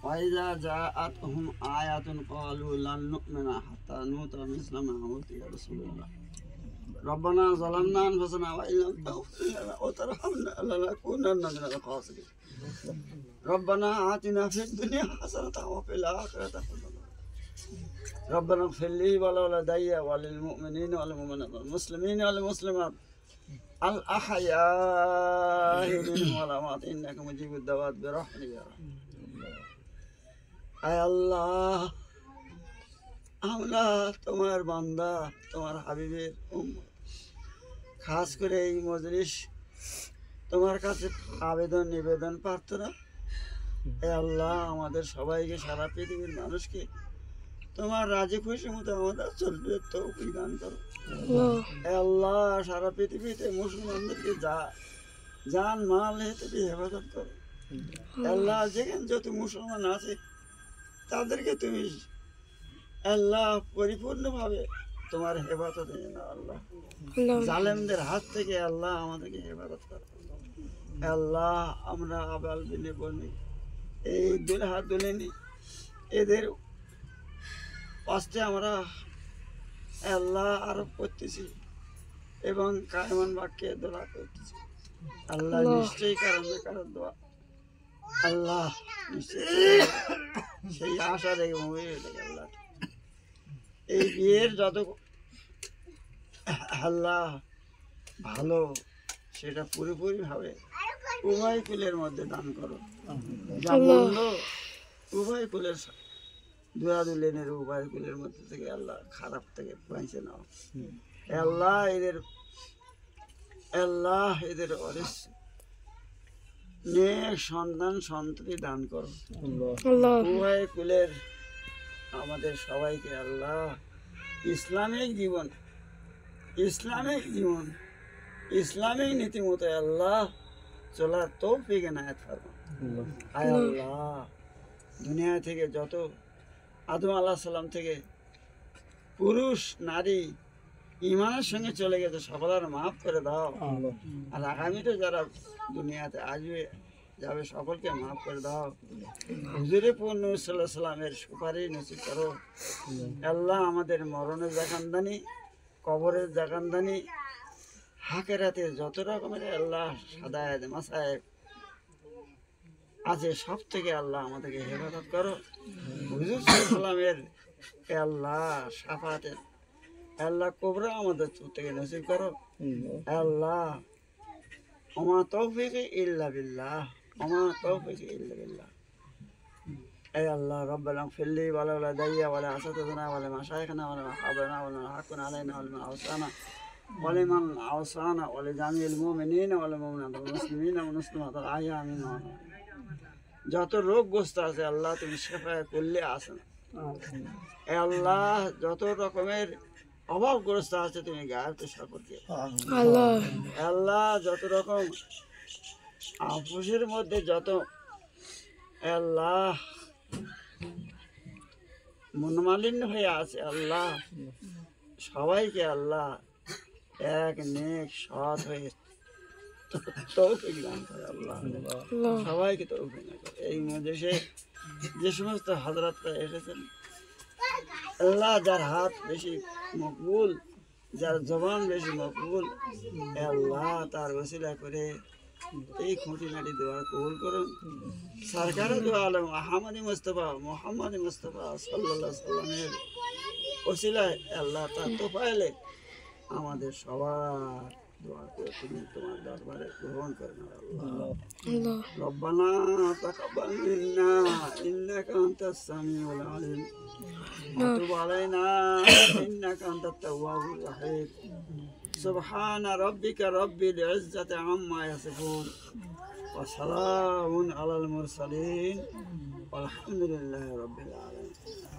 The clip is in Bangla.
وإذا جاءتهم آية قالوا لن نؤمن حتى نؤتى مثل ما أوتي رسول الله ربنا ظلمنا أنفسنا وإن لم تغفر لنا وترحمنا لنكونن من الخاسرين ربنا آتنا في الدنيا حسنة وفي الآخرة حسنة ربنا اغفر لي ولوالدي وللمؤمنين والمؤمنات والمسلمين والمسلمات الأحياء منهم والأموات إنك مجيب الدعوات برحمتك يا رب আয় আল্লাহ, আমরা তোমার বান্দা, তোমার হাবিবের উম্মত। খাস করে এই মজলিস তোমার কাছে আবেদন নিবেদন প্রার্থনা, এ আল্লাহ আমাদের সবাইকে, সারা পৃথিবীর মানুষকে তোমার রাজি খুশি মতো আমাদের চলবে তৌফিক দান করো। এ আল্লাহ সারা পৃথিবীতে মুসলমানদেরকে জান মাল হেতে হেফাজত করো। আল্লাহ যেখানে যত মুসলমান আছে তাদেরকে তুমি আল্লাহ পরিপূর্ণভাবে তোমার হেফাজতে নিয়ে নাও। আল্লাহ জালেমদের হাত থেকে আল্লাহ আমাদেরকে হেফাজত করো। আল্লাহ আমরা আবাল বিনে বনি এই দুই হাত তুলে নি, এদের পাশে আমরা আল্লাহ আরোপ করতেছি এবং কায়মান বাক্যে দোয়া করতেছি। আল্লাহ নিশ্চয়ই কারণ দোয়া আল্লাহ নিশ্চয়ই সেই আশা দেখে আল্লাহ এই বিয়ের যত আল্লাহ ভালো সেটা পুরোপুরিভাবে উভয় কুলের মধ্যে দান করো। যা মন্দ উভয় কুলের দুরাদুলেনের উভয় কুলের মধ্যে থেকে আল্লাহ খারাপ থেকে বাঁচে নাও। আল্লাহ এদের নেক সন্তান সন্ততি দান করো। উভয় কুলের আমাদের সবাইকে আল্লাহ ইসলামিক জীবন ইসলামিক নীতিমতো আল্লাহ চলার তৌফিক এনায়েত ফরমাও। আয় আল্লাহ দুনিয়া থেকে যত আদম আলাইহিস সালাম থেকে পুরুষ নারী ইমানের সঙ্গে চলে গেছে সকলের মাফ করে দাও। আর আগামীতে যারা দুনিয়াতে আসবে যাবে সকলকে মাফ করে দাও। হুজুরে পূর্ণ সাল্লাল্লাহু আলাইহি সাল্লামের সুপারিশ নসিব করো। আল্লাহ আমাদের মরণের জাকানদানি, কবরের জাকানদানি, হাকেরাতে যত রকমের আল্লাহ সাদায়েত মাসায়েব আছে সব থেকে আল্লাহ আমাদেরকে হেফাজত করো। হুজুর সাল্লাল্লাহু আলাইহি সাল্লামের আল্লাহ শাফাতের আল্লাহ কোবরা আমাদের থেকে নসিব করো। আল্লাহ ওমা তৌফিক ইল্লা বিল্লাহ, ওমা তৌফিক ইল্লা বিল্লাহ। اے اللہ ربنا اغفر لي ولوالدي ولأساتذتنا ولمشايخنا ولمحبنا ولمن علينا ولمن أوصانا ولمن أوصانا ولجميع المؤمنين والمؤمنات والمسلمين والمسلمات الأحياء منهم যত রোগগ্রস্ত আছে আল্লাহ তুমি শেফা করলে আসেন। এ আল্লাহ যত রকমের অভাবগ্রস্ত আছে তুমি গায়বতে সকলকে আল্লাহ যত রকম আপুসের মধ্যে যত আল্লাহ মনমালিন্য হয়ে আছে আল্লাহ সবাইকে আল্লাহ এক নেক সৎ হয়ে তৌফিক দান করে। আল্লাহ সবাইকে তৌফিক দান করে। এই মজলিসে যে সমস্ত হযরতরা এসেছেন আল্লাহ যার হাত বেশি মকবুল, যার জবান বেশি মকবুল, আল্লাহ তার ওসিলা করে এই খুঁটিনাটি দোয়া কবুল করুন। সরকার দু আলম আহমদী মুস্তফা মোহাম্মদ মুস্তফা সাল্লাল্লাহু আলাইহি সাল্লামের ওসিলায় আল্লাহ তার তোফায়েলে আমাদের সবার দোয়া করে তুমি তোমার দরবারে গ্রহণ করেন। আল্লাহ রব্বানা তাকাব্বাল মিন্না ইন্নাকা আনতাস সামিউল আলিম ওয়া তুব আলাইনা ইন্নাকা আনতাত তাওয়াবুর রহিম। سبحان ربك رب العزة عما يصفون وسلام على المرسلين والحمد لله رب العالمين।